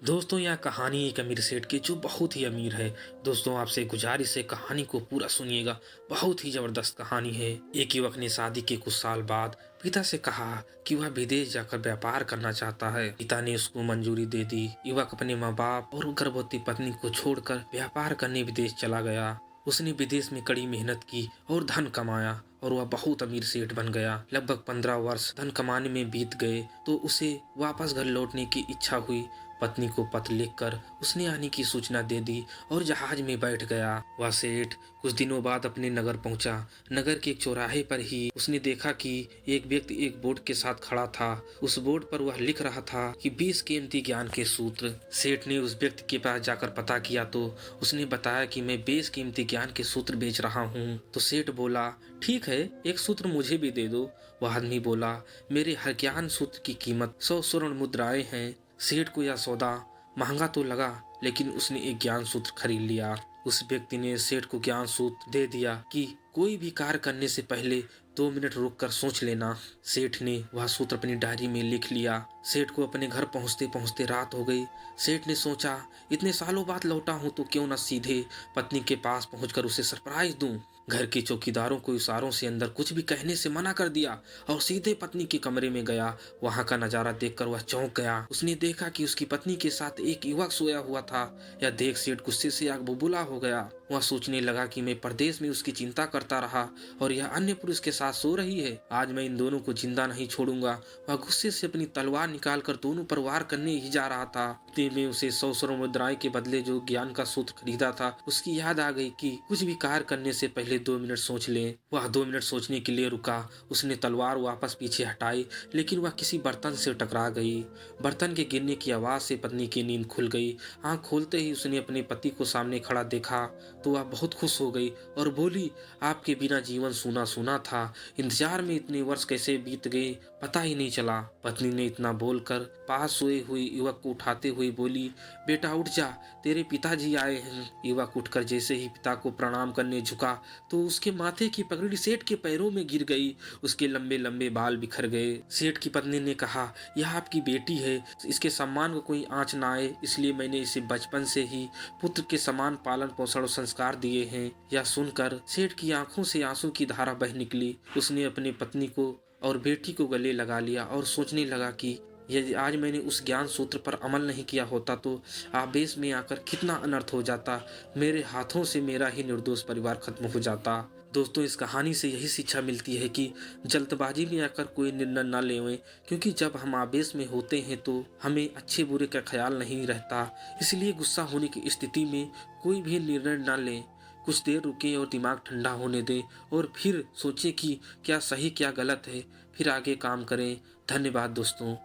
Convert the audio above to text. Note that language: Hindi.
दोस्तों यह कहानी एक अमीर सेठ की जो बहुत ही अमीर है। दोस्तों आपसे गुजारिश है कहानी को पूरा सुनिएगा, बहुत ही जबरदस्त कहानी है। एक युवक ने शादी के कुछ साल बाद पिता से कहा कि वह विदेश जाकर व्यापार करना चाहता है। पिता ने उसको मंजूरी दे दी। युवक अपने माँ बाप और गर्भवती पत्नी को छोड़कर व्यापार करने विदेश चला गया। उसने विदेश में कड़ी मेहनत की और धन कमाया और वह बहुत अमीर सेठ बन गया। लगभग 15 वर्ष धन कमाने में बीत गए तो उसे वापस घर लौटने की इच्छा हुई। पत्नी को पत्र लिखकर उसने आने की सूचना दे दी और जहाज में बैठ गया। वह सेठ कुछ दिनों बाद अपने नगर पहुंचा। नगर के एक चौराहे पर ही उसने देखा कि एक व्यक्ति एक बोर्ड के साथ खड़ा था। उस बोर्ड पर वह लिख रहा था कि 20 कीमती ज्ञान के सूत्र। सेठ ने उस व्यक्ति के पास जाकर पता किया तो उसने बताया कि मैं 20 कीमती ज्ञान के सूत्र बेच रहा हूँ। तो सेठ बोला, ठीक है, एक सूत्र मुझे भी दे दो। वह आदमी बोला, मेरे हर ज्ञान सूत्र की कीमत 100 स्वर्ण मुद्राएं हैं। सेठ को यह सौदा महंगा तो लगा, लेकिन उसने एक ज्ञान सूत्र खरीद लिया। उस व्यक्ति ने सेठ को ज्ञान सूत्र दे दिया कि कोई भी कार्य करने से पहले 2 मिनट रुककर सोच लेना। सेठ ने वह सूत्र अपनी डायरी में लिख लिया। सेठ को अपने घर पहुंचते पहुंचते रात हो गई। सेठ ने सोचा, इतने सालों बाद लौटा हूं तो क्यों न सीधे पत्नी के पास पहुंचकर उसे सरप्राइज दूं। घर के चौकीदारों को इशारों से अंदर कुछ भी कहने से मना कर दिया और सीधे पत्नी के कमरे में गया। वहां का नजारा देखकर वह चौंक गया। उसने देखा कि उसकी पत्नी के साथ एक युवक सोया हुआ था। यह देख सेठ गुस्से से आग बबूला हो गया। वह सोचने लगा कि मैं परदेश में उसकी चिंता करता रहा और यह अन्य पुरुष के साथ सो रही है। आज मैं इन दोनों को जिंदा नहीं छोड़ूंगा। वह गुस्से से अपनी तलवार निकालकर दोनों पर वार करने ही जा रहा था। इतने में उसे 100 स्वर्ण मुद्राएं के बदले जो ज्ञान का सूत्र खरीदा था उसकी याद आ गई कि कुछ भी कार्य करने से पहले 2 मिनट सोच ले। वह 2 मिनट सोचने के लिए रुका। उसने तलवार वापस पीछे हटाई, लेकिन वह किसी बर्तन से टकरा गई। बर्तन के गिरने की आवाज से पत्नी की नींद खुल गई। आंख खोलते ही उसने अपने पति को सामने खड़ा देखा तो वह बहुत खुश हो गई और बोली, आपके बिना जीवन सूना सूना था। इंतजार में इतने वर्ष कैसे बीत गए पता ही नहीं चला। पत्नी ने इतना बोलकर पास सोए हुए युवक को उठाते हुए बोली, बेटा उठ जा, तेरे पिताजी आए हैं। युवक उठकर जैसे ही पिता को प्रणाम करने झुका तो उसके माथे की पगड़ी सेठ के पैरों में गिर गई। उसके लंबे लंबे बाल बिखर गए। सेठ की पत्नी ने कहा, यह आपकी बेटी है, इसके सम्मान को कोई आंच ना आए, इसलिए मैंने इसे बचपन से ही पुत्र के समान पालन पोषण और संस्कार दिए हैं। यह सुनकर सेठ की आंखों से आंसू की धारा बह निकली। उसने अपनी पत्नी को और बेटी को गले लगा लिया और सोचने लगा कि यदि आज मैंने उस ज्ञान सूत्र पर अमल नहीं किया होता तो आवेश में आकर कितना अनर्थ हो जाता। मेरे हाथों से मेरा ही निर्दोष परिवार खत्म हो जाता। दोस्तों इस कहानी से यही शिक्षा मिलती है कि जल्दबाजी में आकर कोई निर्णय न लें, क्योंकि जब हम आवेश में होते हैं तो हमें अच्छे बुरे का ख्याल नहीं रहता। इसलिए गुस्सा होने की स्थिति में कोई भी निर्णय न लें। कुछ देर रुकें और दिमाग ठंडा होने दें और फिर सोचें कि क्या सही क्या गलत है, फिर आगे काम करें। धन्यवाद दोस्तों।